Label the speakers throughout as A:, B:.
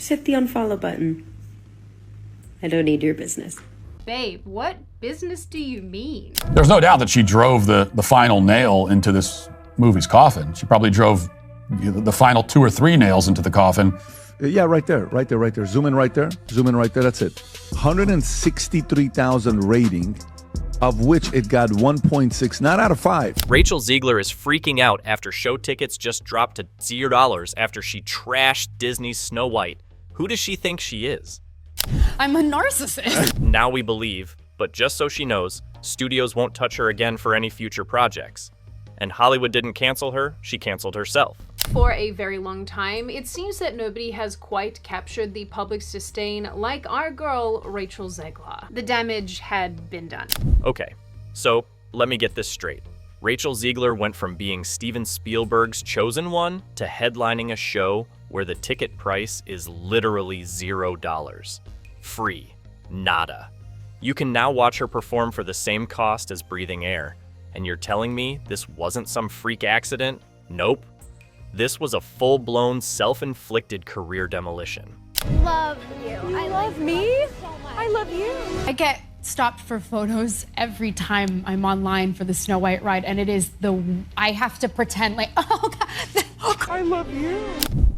A: Just hit the unfollow button. I don't need your business.
B: Babe, what business do you mean?
C: There's no doubt that she drove the final nail into this movie's coffin. She probably drove the final 2 or 3 nails into the coffin.
D: Yeah, right there. Zoom in right there. That's it. 163,000 rating, of which it got 1.6, not out of 5.
E: Rachel Zegler is freaking out after show tickets just dropped to $0 after she trashed Disney's Snow White. Who does she think she is?
F: I'm a narcissist.
E: Now we believe, but just so she knows, studios won't touch her again for any future projects. And Hollywood didn't cancel her, she canceled herself.
B: For a very long time, it seems that nobody has quite captured the public's disdain like our girl, Rachel Zegler. The damage had been done.
E: Okay, so let me get this straight. Rachel Zegler went from being Steven Spielberg's chosen one to headlining a show where the ticket price is literally $0. Free. Nada. You can now watch her perform for the same cost as breathing air. And you're telling me this wasn't some freak accident? Nope. This was a full-blown, self-inflicted career demolition.
G: Love you. I love me. So much. I love you.
F: I get stopped for photos every time I'm online for the Snow White ride, and it is I have to pretend like, oh God.
D: I love you.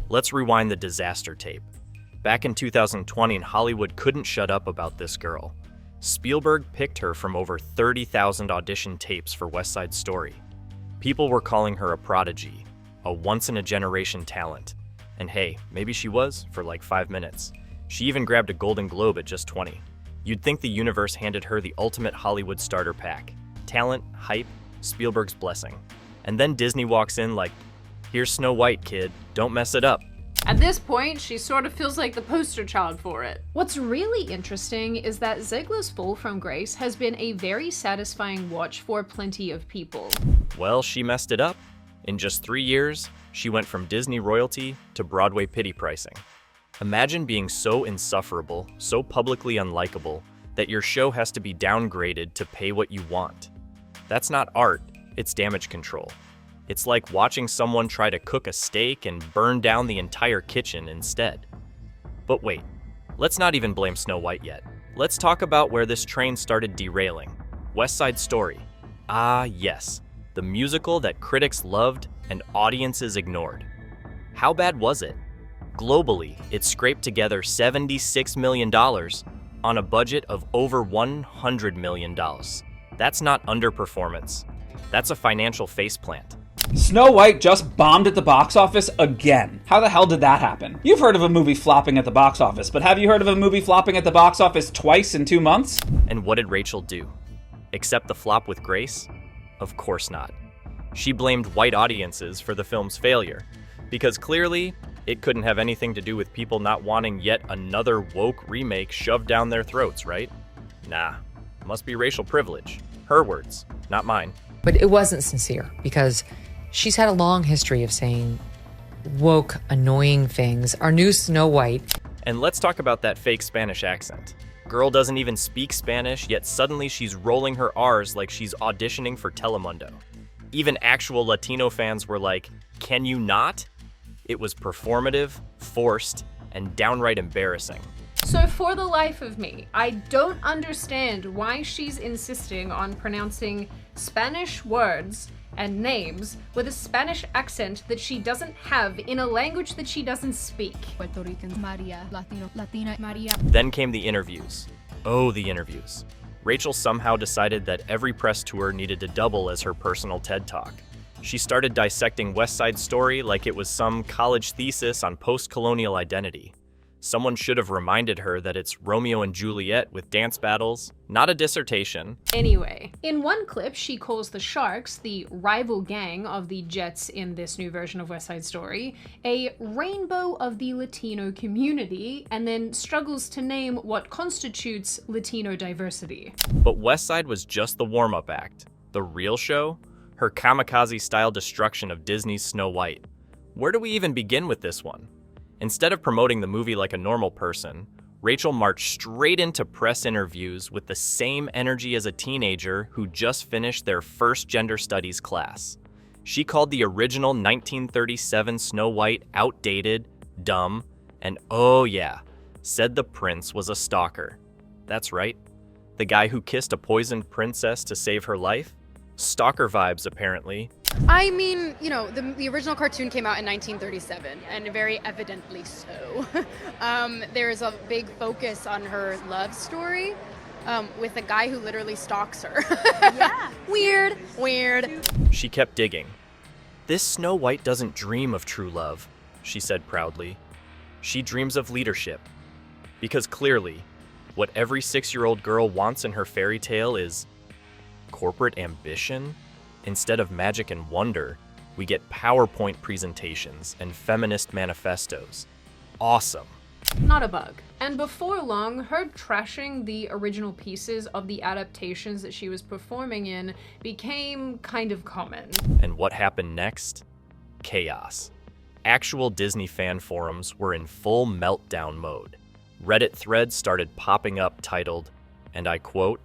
E: Let's rewind the disaster tape. Back in 2020, Hollywood couldn't shut up about this girl. Spielberg picked her from over 30,000 audition tapes for West Side Story. People were calling her a prodigy, a once-in-a-generation talent. And hey, maybe she was for like 5 minutes. She even grabbed a Golden Globe at just 20. You'd think the universe handed her the ultimate Hollywood starter pack. Talent, hype, Spielberg's blessing. And then Disney walks in like, here's Snow White, kid, don't mess it up.
B: At this point, she sort of feels like the poster child for it. What's really interesting is that Zegler's fall from grace has been a very satisfying watch for plenty of people.
E: Well, she messed it up. In just 3 years, she went from Disney royalty to Broadway pity pricing. Imagine being so insufferable, so publicly unlikable, that your show has to be downgraded to pay what you want. That's not art, it's damage control. It's like watching someone try to cook a steak and burn down the entire kitchen instead. But wait, let's not even blame Snow White yet. Let's talk about where this train started derailing. West Side Story. Ah, yes. The musical that critics loved and audiences ignored. How bad was it? Globally, it scraped together $76 million on a budget of over $100 million. That's not underperformance. That's a financial faceplant.
H: Snow White just bombed at the box office again. How the hell did that happen? You've heard of a movie flopping at the box office, but have you heard of a movie flopping at the box office twice in 2 months?
E: And what did Rachel do? Accept the flop with grace? Of course not. She blamed white audiences for the film's failure, because clearly, it couldn't have anything to do with people not wanting yet another woke remake shoved down their throats, right? Nah, must be racial privilege. Her words, not mine.
I: But it wasn't sincere, because she's had a long history of saying woke, annoying things. Our new Snow White.
E: And let's talk about that fake Spanish accent. Girl doesn't even speak Spanish, yet suddenly she's rolling her R's like she's auditioning for Telemundo. Even actual Latino fans were like, can you not? It was performative, forced, and downright embarrassing.
B: So for the life of me, I don't understand why she's insisting on pronouncing Spanish words and names with a Spanish accent that she doesn't have in a language that she doesn't speak.
F: Puerto Rican, Maria, Latino, Latina, Maria.
E: Then came the interviews. Oh, the interviews. Rachel somehow decided that every press tour needed to double as her personal TED Talk. She started dissecting West Side Story like it was some college thesis on post-colonial identity. Someone should have reminded her that it's Romeo and Juliet with dance battles, not a dissertation.
B: Anyway, in one clip, she calls the Sharks, the rival gang of the Jets in this new version of West Side Story, a rainbow of the Latino community, and then struggles to name what constitutes Latino diversity.
E: But West Side was just the warm-up act. The real show? Her kamikaze-style destruction of Disney's Snow White. Where do we even begin with this one? Instead of promoting the movie like a normal person, Rachel marched straight into press interviews with the same energy as a teenager who just finished their first gender studies class. She called the original 1937 Snow White outdated, dumb, And oh yeah, said the prince was a stalker. That's right. The guy who kissed a poisoned princess to save her life? Stalker vibes, apparently.
F: I mean, you know, the original cartoon came out in 1937, and very evidently so. There's a big focus on her love story with a guy who literally stalks her.
G: Yeah.
F: Weird.
E: She kept digging. This Snow White doesn't dream of true love, she said proudly. She dreams of leadership. Because clearly, what every 6-year-old girl wants in her fairy tale is corporate ambition. Instead of magic and wonder, we get PowerPoint presentations and feminist manifestos. Awesome.
B: Not a bug. And before long, her trashing the original pieces of the adaptations that she was performing in became kind of common.
E: And what happened next? Chaos. Actual Disney fan forums were in full meltdown mode. Reddit threads started popping up titled, and I quote,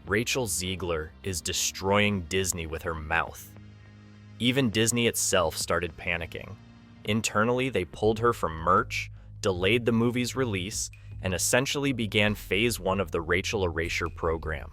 E: "Rachel Zegler is destroying Disney with her mouth." Even Disney itself started panicking. Internally, they pulled her from merch, delayed the movie's release, and essentially began phase 1 of the Rachel Erasure program.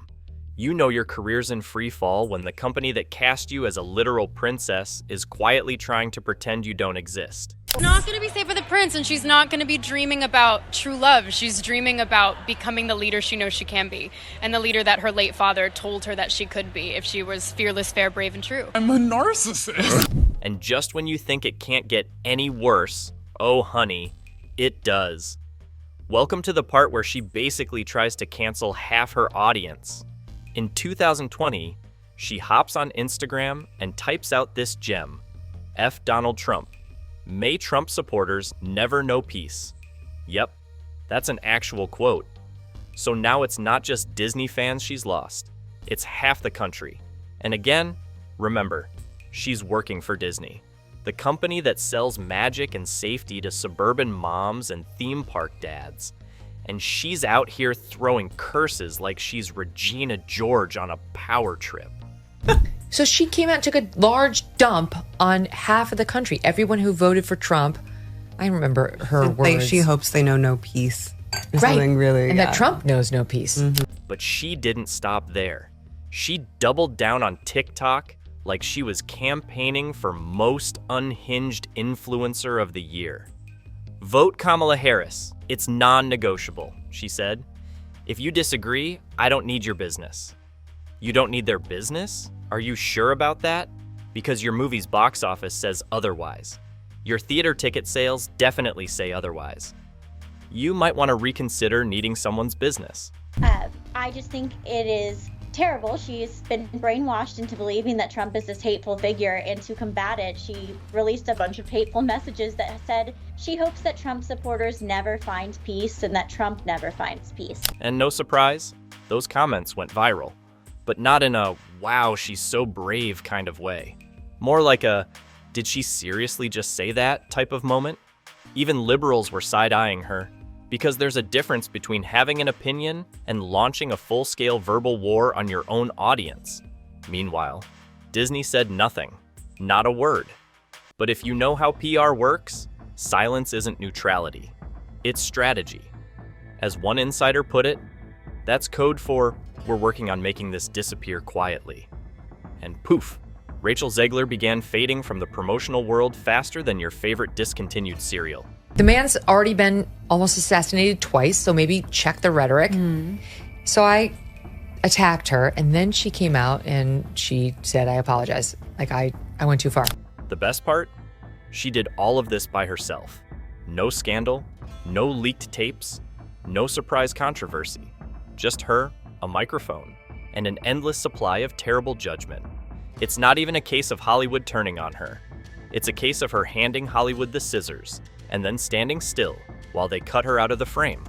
E: You know your career's in free fall when the company that cast you as a literal princess is quietly trying to pretend you don't exist.
F: Not going to be safe for the prince, and she's not going to be dreaming about true love. She's dreaming about becoming the leader she knows she can be, and the leader that her late father told her that she could be if she was fearless, fair, brave, and true.
C: I'm a narcissist.
E: And just when you think it can't get any worse, oh honey, it does. Welcome to the part where she basically tries to cancel half her audience. In 2020, she hops on Instagram and types out this gem, F Donald Trump. May Trump supporters never know peace. Yep, that's an actual quote. So now it's not just Disney fans she's lost, it's half the country. And again, remember, she's working for Disney, the company that sells magic and safety to suburban moms and theme park dads. And she's out here throwing curses like she's Regina George on a power trip.
I: So she came out and took a large dump on half of the country. Everyone who voted for Trump. I remember her words.
A: She hopes they know no peace. Or
I: Right.
A: something really.
I: And that Trump knows no peace.
E: But she didn't stop there. She doubled down on TikTok like she was campaigning for most unhinged influencer of the year. Vote Kamala Harris. It's non-negotiable, she said. If you disagree, I don't need your business. You don't need their business? Are you sure about that? Because your movie's box office says otherwise. Your theater ticket sales definitely say otherwise. You might want to reconsider needing someone's business.
G: I just think it is terrible. She's been brainwashed into believing that Trump is this hateful figure, and to combat it, she released a bunch of hateful messages that said she hopes that Trump supporters never find peace and that Trump never finds peace.
E: And no surprise, those comments went viral. But not in a, wow, she's so brave kind of way. More like a, did she seriously just say that type of moment? Even liberals were side-eyeing her, because there's a difference between having an opinion and launching a full-scale verbal war on your own audience. Meanwhile, Disney said nothing, not a word. But if you know how PR works, silence isn't neutrality. It's strategy. As one insider put it, that's code for, we're working on making this disappear quietly. And poof, Rachel Zegler began fading from the promotional world faster than your favorite discontinued cereal.
I: The man's already been almost assassinated twice, so maybe check the rhetoric. So I attacked her, and then she came out and she said, I apologize. Like, I went too far.
E: The best part? She did all of this by herself. No scandal, no leaked tapes, no surprise controversy. Just her, a microphone, and an endless supply of terrible judgment. It's not even a case of Hollywood turning on her. It's a case of her handing Hollywood the scissors, and then standing still while they cut her out of the frame.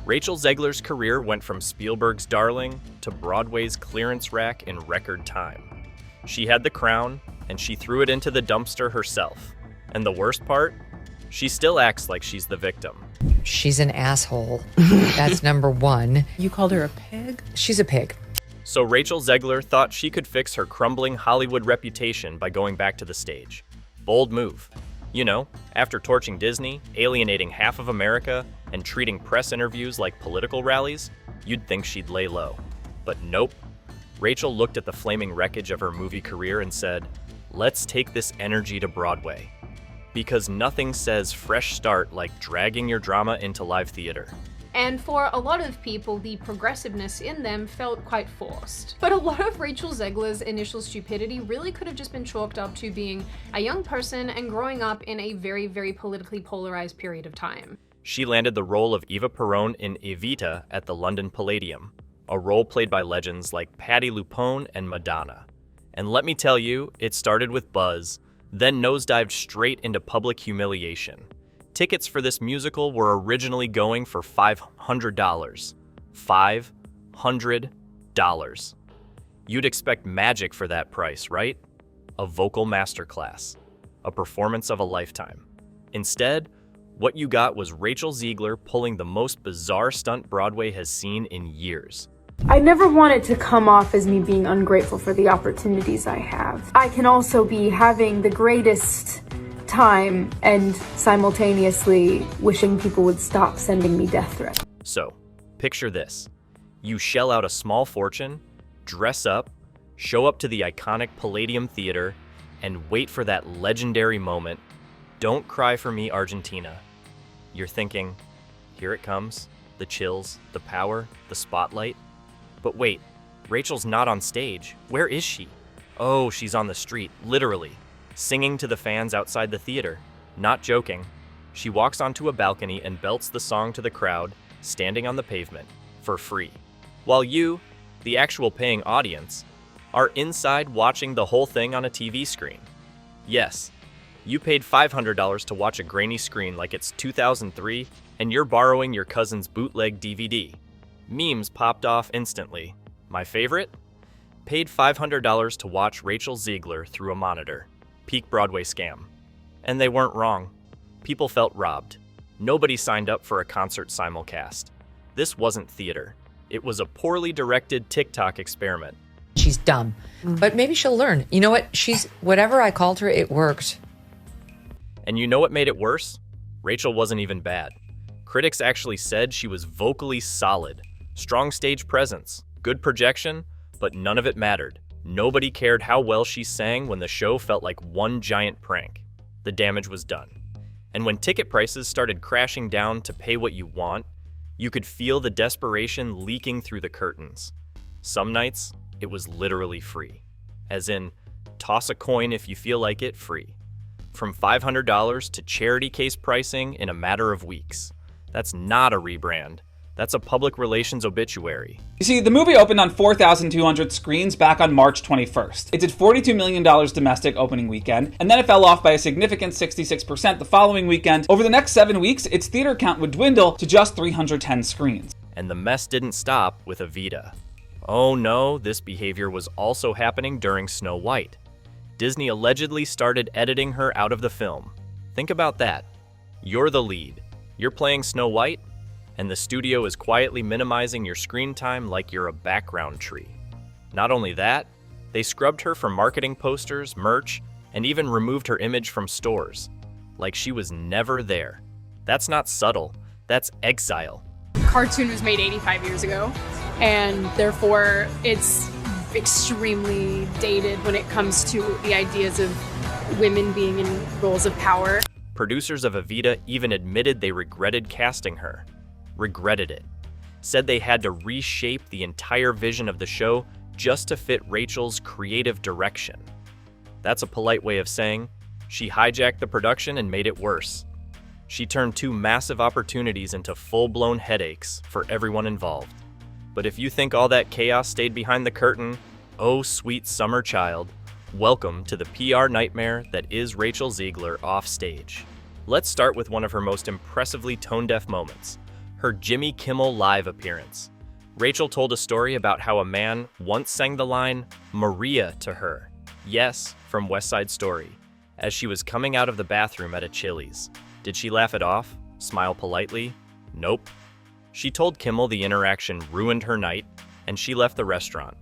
E: Rachel Zegler's career went from Spielberg's darling to Broadway's clearance rack in record time. She had the crown, and she threw it into the dumpster herself. And the worst part? She still acts like she's the victim.
I: She's an asshole. That's number one.
A: You called her a pig?
I: She's a pig.
E: So Rachel Zegler thought she could fix her crumbling Hollywood reputation by going back to the stage. Bold move. You know, after torching Disney, alienating half of America, and treating press interviews like political rallies, you'd think she'd lay low. But nope. Rachel looked at the flaming wreckage of her movie career and said, "Let's take this energy to Broadway." Because nothing says fresh start like dragging your drama into live theater.
B: And for a lot of people, the progressiveness in them felt quite forced. But a lot of Rachel Zegler's initial stupidity really could have just been chalked up to being a young person and growing up in a very, very politically polarized period of time.
E: She landed the role of Eva Peron in Evita at the London Palladium, a role played by legends like Patti LuPone and Madonna. And let me tell you, it started with buzz, then nosedived straight into public humiliation. Tickets for this musical were originally going for $500. $500. You'd expect magic for that price, right? A vocal masterclass. A performance of a lifetime. Instead, what you got was Rachel Zegler pulling the most bizarre stunt Broadway has seen in years.
J: I never want it to come off as me being ungrateful for the opportunities I have. I can also be having the greatest time and simultaneously wishing people would stop sending me death threats.
E: So, picture this. You shell out a small fortune, dress up, show up to the iconic Palladium Theater, and wait for that legendary moment. Don't cry for me, Argentina. You're thinking, here it comes, the chills, the power, the spotlight. But wait, Rachel's not on stage. Where is she? Oh, she's on the street, literally, singing to the fans outside the theater. Not joking. She walks onto a balcony and belts the song to the crowd, standing on the pavement, for free. While you, the actual paying audience, are inside watching the whole thing on a TV screen. Yes, you paid $500 to watch a grainy screen like it's 2003, and you're borrowing your cousin's bootleg DVD. Memes popped off instantly. My favorite? Paid $500 to watch Rachel Zegler through a monitor. Peak Broadway scam. And they weren't wrong. People felt robbed. Nobody signed up for a concert simulcast. This wasn't theater. It was a poorly directed TikTok experiment.
I: She's dumb, but maybe she'll learn. You know what? Whatever I called her, it worked.
E: And you know what made it worse? Rachel wasn't even bad. Critics actually said she was vocally solid. Strong stage presence, good projection, but none of it mattered. Nobody cared how well she sang when the show felt like one giant prank. The damage was done. And when ticket prices started crashing down to pay what you want, you could feel the desperation leaking through the curtains. Some nights, it was literally free. As in, toss a coin if you feel like it, free. From $500 to charity case pricing in a matter of weeks. That's not a rebrand. That's a public relations obituary.
H: You see, the movie opened on 4,200 screens back on March 21st. It did $42 million domestic opening weekend, and then it fell off by a significant 66% the following weekend. Over the next 7 weeks, its theater count would dwindle to just 310 screens.
E: And the mess didn't stop with Evita. Oh no, this behavior was also happening during Snow White. Disney allegedly started editing her out of the film. Think about that. You're the lead. You're playing Snow White, and the studio is quietly minimizing your screen time like you're a background tree. Not only that, they scrubbed her from marketing posters, merch, and even removed her image from stores, like she was never there. That's not subtle, that's exile.
F: Cartoon was made 85 years ago, and therefore it's extremely dated when it comes to the ideas of women being in roles of power.
E: Producers of Evita even admitted they regretted casting her. Regretted it. Said they had to reshape the entire vision of the show just to fit Rachel's creative direction. That's a polite way of saying she hijacked the production and made it worse. She turned two massive opportunities into full-blown headaches for everyone involved. But if you think all that chaos stayed behind the curtain, oh sweet summer child, welcome to the PR nightmare that is Rachel Zegler off stage. Let's start with one of her most impressively tone-deaf moments. Her Jimmy Kimmel Live appearance. Rachel told a story about how a man once sang the line, "Maria" to her. Yes, from West Side Story, as she was coming out of the bathroom at a Chili's. Did she laugh it off? Smile politely? Nope. She told Kimmel the interaction ruined her night, and she left the restaurant.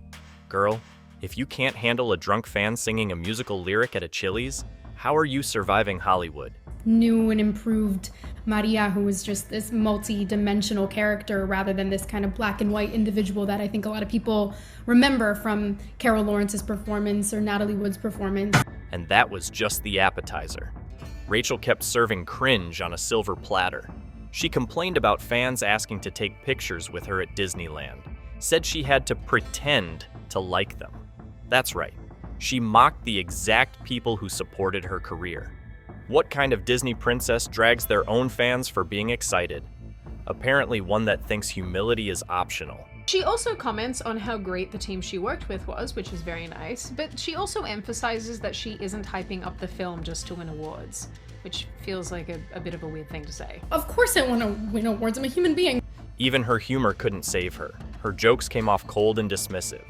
E: Girl, if you can't handle a drunk fan singing a musical lyric at a Chili's, how how are you surviving Hollywood?
K: New and improved Maria, who was just this multi-dimensional character rather than this kind of black and white individual that I think a lot of people remember from Carol Lawrence's performance or Natalie Wood's performance.
E: And that was just the appetizer. Rachel kept serving cringe on a silver platter. She complained about fans asking to take pictures with her at Disneyland, said she had to pretend to like them. That's right, she mocked the exact people who supported her career. What kind of Disney princess drags their own fans for being excited? Apparently one that thinks humility is optional.
B: She also comments on how great the team she worked with was, which is very nice, but she also emphasizes that she isn't hyping up the film just to win awards, which feels like a bit of a weird thing to say.
K: Of course I want to win awards, I'm a human being.
E: Even her humor couldn't save her. Her jokes came off cold and dismissive.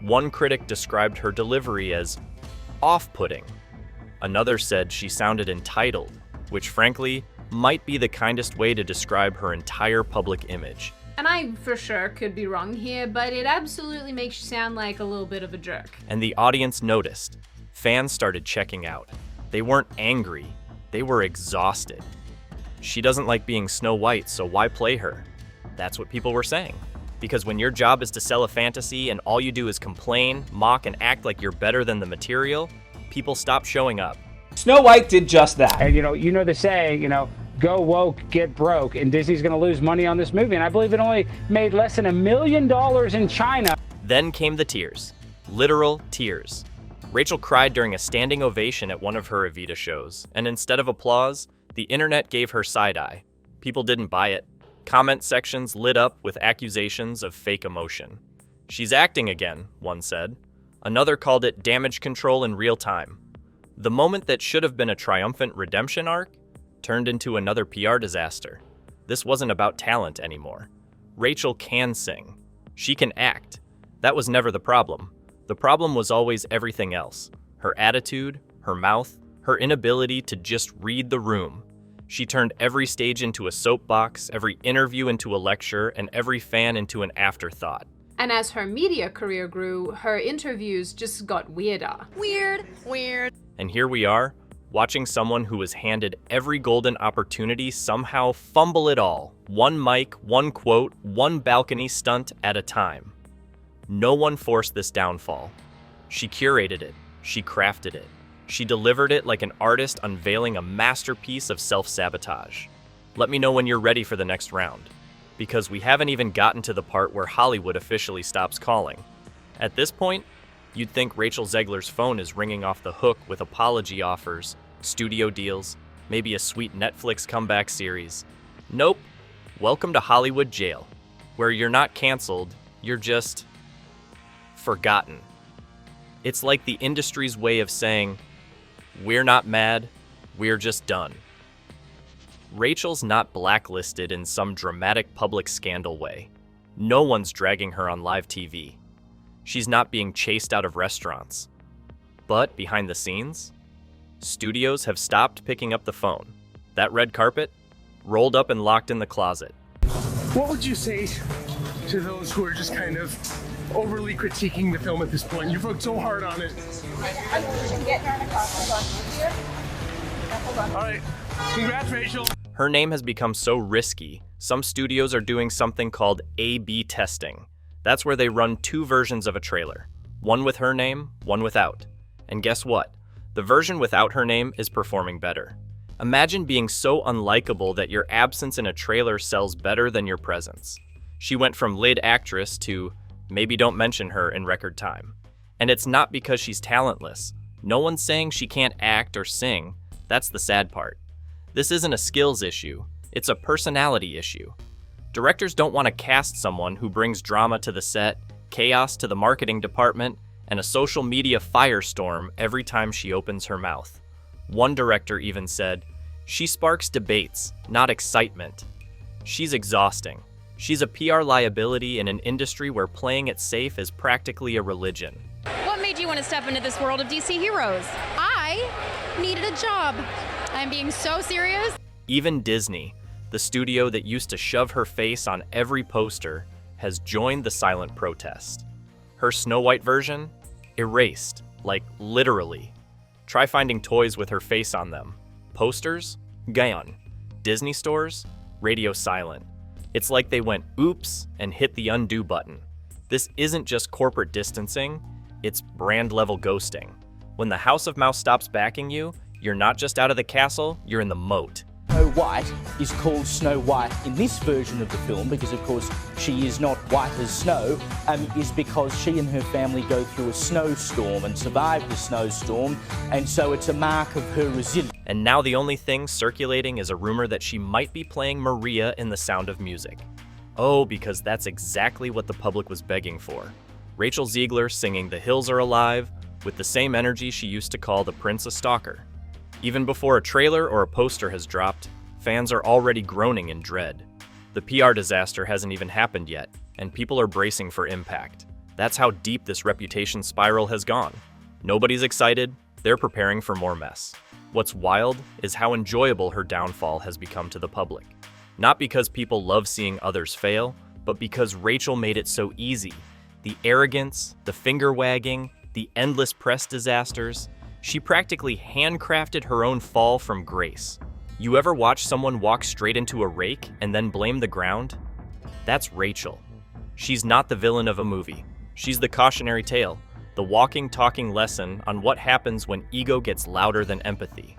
E: One critic described her delivery as off-putting. Another said she sounded entitled, which frankly might be the kindest way to describe her entire public image.
B: And I for sure could be wrong here, but it absolutely makes you sound like a little bit of a jerk.
E: And the audience noticed. Fans started checking out. They weren't angry, they were exhausted. She doesn't like being Snow White, so why play her? That's what people were saying. Because when your job is to sell a fantasy and all you do is complain, mock, and act like you're better than the material, people stop showing up.
H: Snow White did just that.
L: And you know the saying, go woke, get broke, and Disney's going to lose money on this movie. And I believe it only made less than $1 million in China.
E: Then came the tears. Literal tears. Rachel cried during a standing ovation at one of her Evita shows, and instead of applause, the internet gave her side-eye. People didn't buy it. Comment sections lit up with accusations of fake emotion. She's acting again, one said. Another called it damage control in real time. The moment that should have been a triumphant redemption arc turned into another PR disaster. This wasn't about talent anymore. Rachel can sing. She can act. That was never the problem. The problem was always everything else. Her attitude, her mouth, her inability to just read the room. She turned every stage into a soapbox, every interview into a lecture, and every fan into an afterthought.
B: And as her media career grew, her interviews just got weirder.
F: Weird.
E: And here we are, watching someone who was handed every golden opportunity somehow fumble it all. One mic, one quote, one balcony stunt at a time. No one forced this downfall. She curated it. She crafted it. She delivered it like an artist unveiling a masterpiece of self-sabotage. Let me know when you're ready for the next round, because we haven't even gotten to the part where Hollywood officially stops calling. At this point, you'd think Rachel Zegler's phone is ringing off the hook with apology offers, studio deals, maybe a sweet Netflix comeback series. Nope. Welcome to Hollywood jail, where you're not canceled, you're just forgotten. It's like the industry's way of saying, we're not mad, we're just done. Rachel's not blacklisted in some dramatic public scandal way. No one's dragging her on live TV. She's not being chased out of restaurants. But behind the scenes, studios have stopped picking up the phone. That red carpet, rolled up and locked in the closet.
M: What would you say to those who are just kind of overly critiquing the film at this point? You've worked so hard on it. All right, congrats, Rachel.
E: Her name has become so risky, some studios are doing something called A/B testing. That's where they run two versions of a trailer. One with her name, one without. And guess what? The version without her name is performing better. Imagine being so unlikable that your absence in a trailer sells better than your presence. She went from lead actress to maybe don't mention her in record time. And it's not because she's talentless. No one's saying she can't act or sing. That's the sad part. This isn't a skills issue. It's a personality issue. Directors don't want to cast someone who brings drama to the set, chaos to the marketing department, and a social media firestorm every time she opens her mouth. One director even said, "She sparks debates, not excitement." She's exhausting. She's a PR liability in an industry where playing it safe is practically a religion.
N: What made you want to step into this world of DC heroes?
F: I needed a job. I'm being so serious.
E: Even Disney, the studio that used to shove her face on every poster, has joined the silent protest. Her Snow White version? Erased, like literally. Try finding toys with her face on them. Posters? Gone. Disney stores? Radio silent. It's like they went oops and hit the undo button. This isn't just corporate distancing, it's brand level ghosting. When the House of Mouse stops backing you, you're not just out of the castle, you're in the moat.
O: Snow White is called Snow White in this version of the film because, of course, she is not white as snow, is because she and her family go through a snowstorm and survive the snowstorm, and so it's a mark of her resilience.
E: And now the only thing circulating is a rumor that she might be playing Maria in The Sound of Music. Oh, because that's exactly what the public was begging for. Rachel Zegler singing The Hills Are Alive with the same energy she used to call the prince a stalker. Even before a trailer or a poster has dropped, fans are already groaning in dread. The PR disaster hasn't even happened yet, and people are bracing for impact. That's how deep this reputation spiral has gone. Nobody's excited, they're preparing for more mess. What's wild is how enjoyable her downfall has become to the public. Not because people love seeing others fail, but because Rachel made it so easy. The arrogance, the finger wagging, the endless press disasters. She practically handcrafted her own fall from grace. You ever watch someone walk straight into a rake and then blame the ground? That's Rachel. She's not the villain of a movie. She's the cautionary tale, the walking, talking lesson on what happens when ego gets louder than empathy.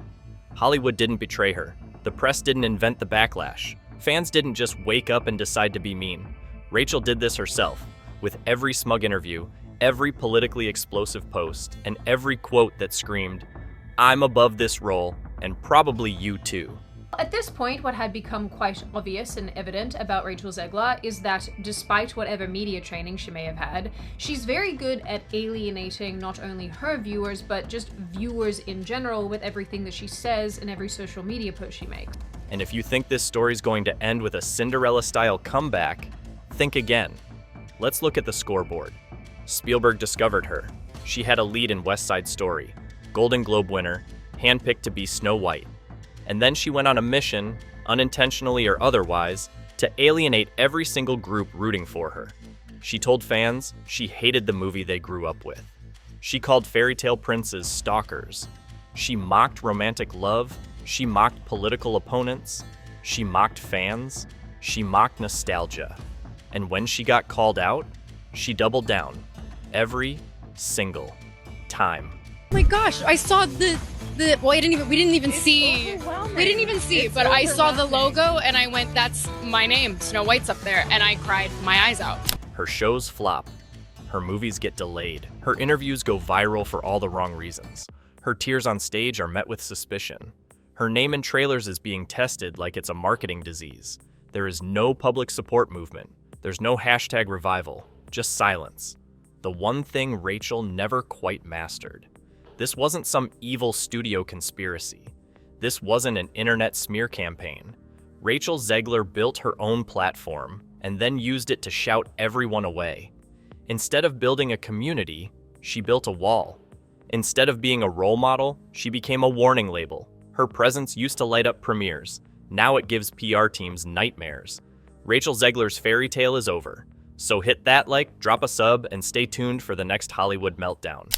E: Hollywood didn't betray her. The press didn't invent the backlash. Fans didn't just wake up and decide to be mean. Rachel did this herself, with every smug interview, every politically explosive post, and every quote that screamed, "I'm above this role, and probably you too."
B: At this point, what had become quite obvious and evident about Rachel Zegler is that despite whatever media training she may have had, she's very good at alienating not only her viewers, but just viewers in general with everything that she says and every social media post she makes.
E: And if you think this story's going to end with a Cinderella-style comeback, think again. Let's look at the scoreboard. Spielberg discovered her. She had a lead in West Side Story, Golden Globe winner, handpicked to be Snow White. And then she went on a mission, unintentionally or otherwise, to alienate every single group rooting for her. She told fans she hated the movie they grew up with. She called fairy tale princes stalkers. She mocked romantic love. She mocked political opponents. She mocked fans. She mocked nostalgia. And when she got called out, she doubled down. Every single time.
F: Oh my gosh, I saw the well, we didn't even see, but I saw the logo and I went, that's my name, Snow White's up there, and I cried my eyes out.
E: Her shows flop. Her movies get delayed. Her interviews go viral for all the wrong reasons. Her tears on stage are met with suspicion. Her name in trailers is being tested like it's a marketing disease. There is no public support movement. There's no hashtag revival, just silence. The one thing Rachel never quite mastered. This wasn't some evil studio conspiracy. This wasn't an internet smear campaign. Rachel Zegler built her own platform and then used it to shout everyone away. Instead of building a community, she built a wall. Instead of being a role model, she became a warning label. Her presence used to light up premieres. Now it gives PR teams nightmares. Rachel Zegler's fairy tale is over. So hit that like, drop a sub, and stay tuned for the next Hollywood Meltdown.